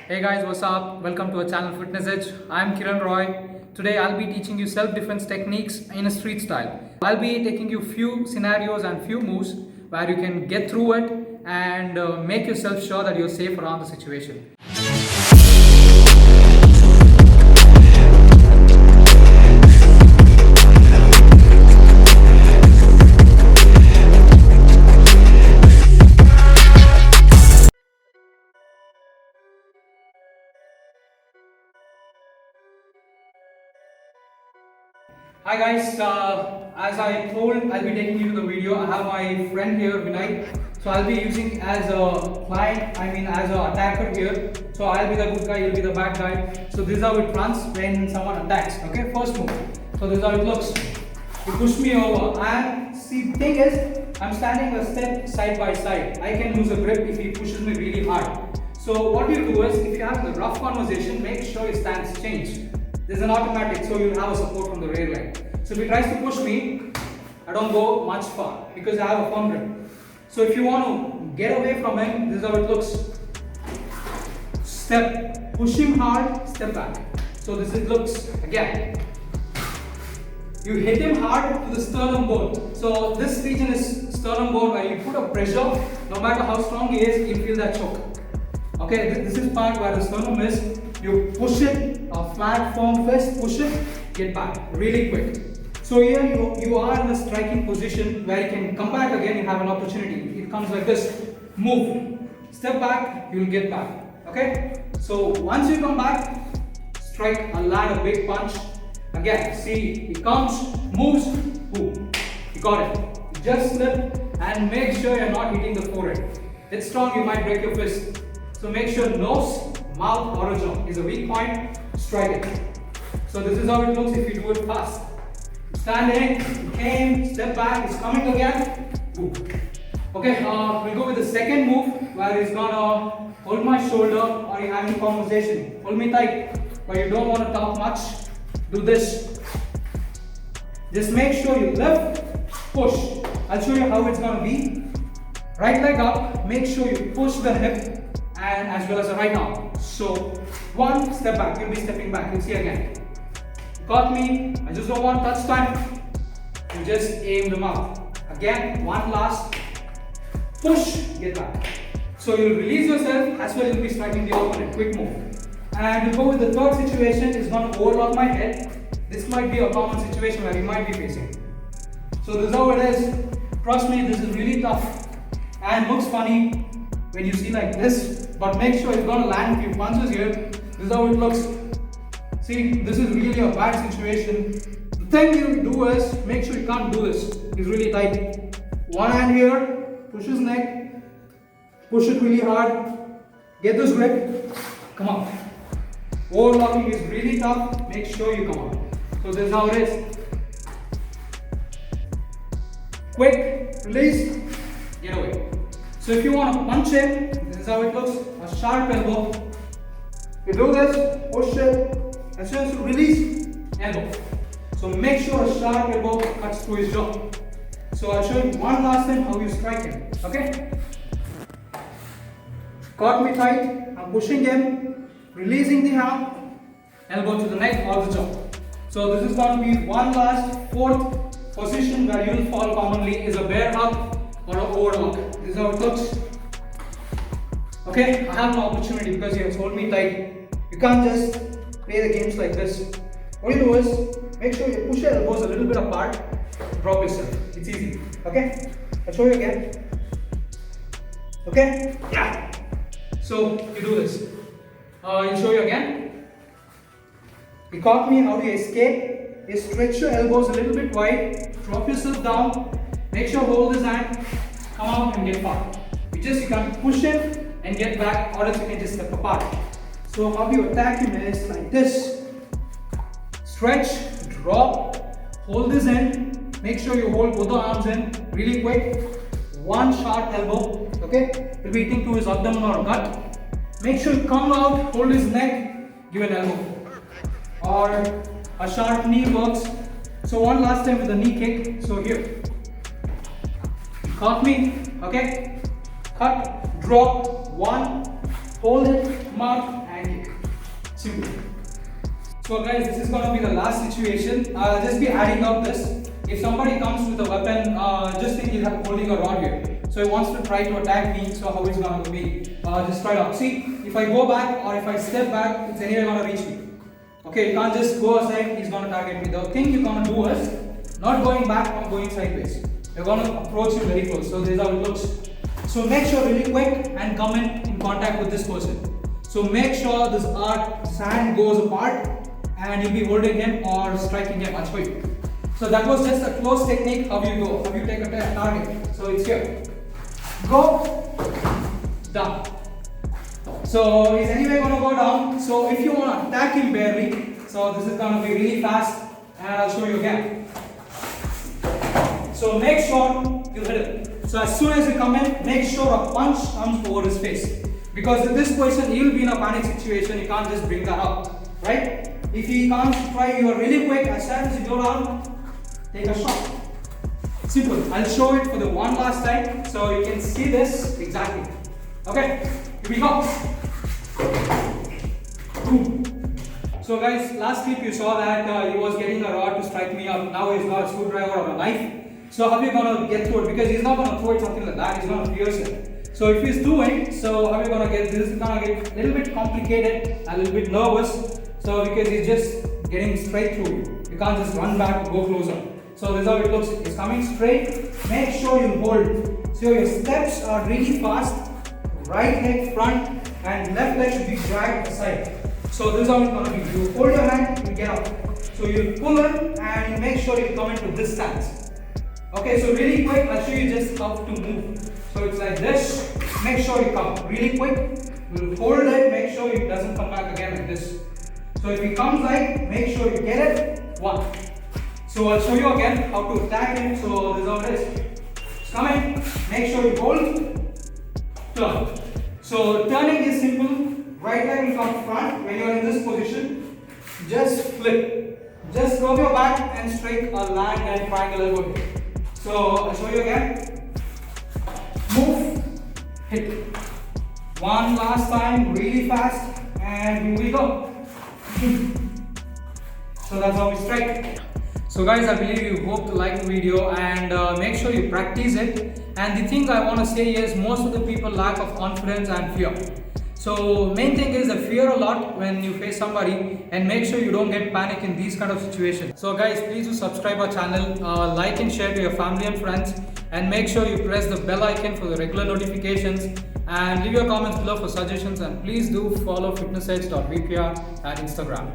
Hey guys, what's up? Welcome to our channel Fitness Edge. I'm Kiran Roy. Today I'll be teaching you self-defense techniques in a street style. I'll be taking you few scenarios and few moves where you can get through it and make yourself sure that you're safe around the situation. Hi guys, as I told, I'll be taking you to the video. I have my friend here, Vinay. So I'll be using as a client, as an attacker here. So I'll be the good guy, you'll be the bad guy. So this is how it runs when someone attacks. Okay, first move. So this is how it looks. You push me over, and see, the thing is, I'm standing a step side by side. I can lose a grip if he pushes me really hard. So what you do is, if you have a rough conversation, make sure your stance change. This is an automatic, so you'll have a support from the rear leg. So if he tries to push me, I don't go much far because I have a firm grip. So if you want to get away from him, this is how it looks. Step, push him hard, step back. So this it looks again. You hit him hard to the sternum bone. So this region is sternum bone where you put a pressure, no matter how strong he is, you feel that choke. Okay, this is part where the sternum is. You push it, a flat firm fist, push it, get back really quick. So here you are in a striking position where you can come back again, you have an opportunity. It comes like this, move, step back, you will get back. Okay, so once you come back, strike and land a big punch. Again, see, he comes, moves, boom, you got it. Just slip and make sure you're not hitting the forehead. It's strong, you might break your fist. So make sure nose, mouth or a jaw is a weak point, strike it. So this is how it looks if you do it fast. Standing, he came, step back, he's coming again, boom. Okay, we'll go with the second move where he's gonna hold my shoulder or you're having a conversation. Hold me tight, but you don't want to talk much. Do this. Just make sure you lift, push. I'll show you how it's gonna be. Right leg up, make sure you push the hip and as well as the right arm. So one step back, you'll be stepping back. You'll see again. Got me. I just don't want touch time. You just aim the mouth. Again, one last push, get back. So you'll release yourself as well. You'll be striking the opponent. Quick move. And we'll go with the third situation. It's going to overlock my head. This might be a common situation where you might be facing. So this is how it is. Trust me, this is really tough and looks funny when you see like this, but make sure you're gonna land a few punches here. This is how it looks. See, this is really a bad situation. The thing you do is, make sure you can't do this. It's really tight. One hand here, push his neck, push it really hard, get this grip, come out. Overlocking is really tough, make sure you come out. So this is how it is. Quick, release, get away. So if you want to punch him, this is how it looks, a sharp elbow. You do this, push it, as soon as you release, elbow. So make sure a sharp elbow cuts through his jaw. So I'll show you one last time how you strike him, okay? Got me tight, I'm pushing him, releasing the arm, elbow to the neck or the jaw. So this is going to be one last, fourth position where you will fall commonly is a bear hug or an overlock. This is how it looks. Okay, I have an opportunity because he has hold me tight. You can't just play the games like this. What you do is, make sure you push your elbows a little bit apart, drop yourself. It's easy. Okay? I'll show you again. Okay? Yeah. So you do this. I'll show you again. You caught me, how do you escape? You stretch your elbows a little bit wide, drop yourself down, make sure hold his hand, come out and get far. You can push him and get back, or else you can just step apart. So how you attack him is like this. Stretch, drop, hold this end, make sure you hold both the arms in really quick. One sharp elbow, okay? You'll be hitting to his abdomen or gut. Make sure you come out, hold his neck, give an elbow. Or a sharp knee works. So one last time with the knee kick. So here. Caught me, okay? Cut, drop, one, hold it, mark, and Simple. So guys, this is going to be the last situation. I'll just be adding up this. If somebody comes with a weapon, just think he's holding a rod here. So he wants to try to attack me, so how it's going to be? Just try to see, if I go back or if I step back, it's anyway going to reach me. Okay, you can't just go aside, he's going to target me. The thing you're going to do is, not going back or going sideways. You're going to approach him very close. So this is how it looks. So make sure really quick and come in contact with this person. So make sure this hand goes apart and you'll be holding him or striking him. I'll show you. So that was just a close technique. How you go? How you take a target? So it's here. Go down. So he's anyway going to go down. So if you want to attack him barely, so this is going to be really fast, and I'll show you again. So make sure you hit him. So as soon as you come in, make sure a punch comes over his face. Because in this position, he will be in a panic situation. You can't just bring that up, right? If he can't try, you are really quick. As soon as you go down, take a shot. Simple. I'll show it for the one last time, so you can see this exactly. Okay, here we go. Boom. So guys, last clip you saw that he was getting a rod to strike me up. Now he's got a screwdriver or a knife. So how are you gonna get through it? Because he's not gonna throw it something like that. He's gonna pierce it. So if he's doing, so how are you gonna get this? Is gonna get a little bit complicated, a little bit nervous. So because he's just getting straight through you. You can't just run back or go closer. So this is how it looks. It's coming straight. Make sure you hold. So your steps are really fast. Right leg front and left leg should be dragged aside. So this is how it's gonna be. You hold your hand, you get up. So you pull in and you make sure you come into this stance. Okay, so really quick, I'll show you just how to move. So it's like this. Make sure you come really quick. We'll hold it. Make sure it doesn't come back again like this. So if it comes like, make sure you get it. One. So I'll show you again how to attack him. So this is how it is. It's coming. Make sure you hold. Turn. So turning is simple. Right leg will come front. When you are in this position, just flip. Just curve your back and strike a land and triangle elbow. So I'll show you again. Move. Hit. One last time, really fast, and here we go. So that's how we strike. So guys, I believe you hope to like the video and make sure you practice it. And the thing I want to say is most of the people lack of confidence and fear. So main thing is that fear a lot when you face somebody, and make sure you don't get panic in these kind of situations. So guys, please do subscribe our channel, like and share to your family and friends, and make sure you press the bell icon for the regular notifications, and leave your comments below for suggestions, and please do follow fitnessedge.vpr at Instagram.